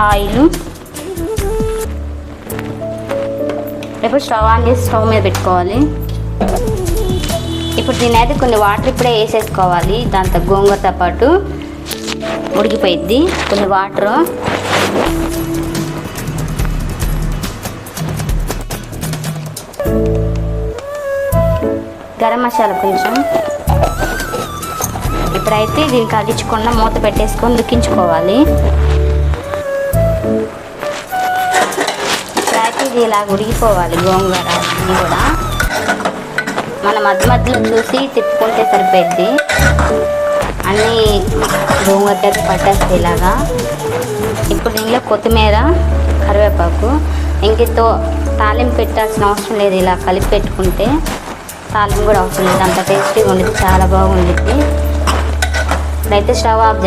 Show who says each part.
Speaker 1: Oil. ఇప్పుడు stove on చేసి stove మీద పెట్టుకోవాలి. ఇప్పుడు దీని అయితే కొన్ని వాటర్ ఇప్పుడే వేసేసుకోవాలి. దాంతో గోంగూరతో పాటు ఉడికిపోయిద్ది. కొన్ని వాటర్, గరం మసాలా కొంచెం. ఇప్పుడైతే దీన్ని కదిలించకుండా మూత పెట్టేసుకొని ఉడికించుకోవాలి. ఇప్పుడైతే ఇది ఇలా ఉడికిపోవాలి. గోంగూర అన్నీ కూడా మన మధ్య మధ్యలో చూసి తిప్పుకుంటే సరిపోద్ది. అన్నీ గోంగూరకి పట్టేస్తాయి ఇలాగా. ఇప్పుడు దీనిలో కొత్తిమీర, కరివేపాకు, ఇంకతో తాలింపు పెట్టాల్సిన అవసరం లేదు. ఇలా కలిపి పెట్టుకుంటే తాలింపు కూడా అవసరం లేదు. అంత టేస్టీగా ఉండేది, చాలా బాగుండిద్ది. ఇప్పుడైతే స్టవ్ ఆఫ్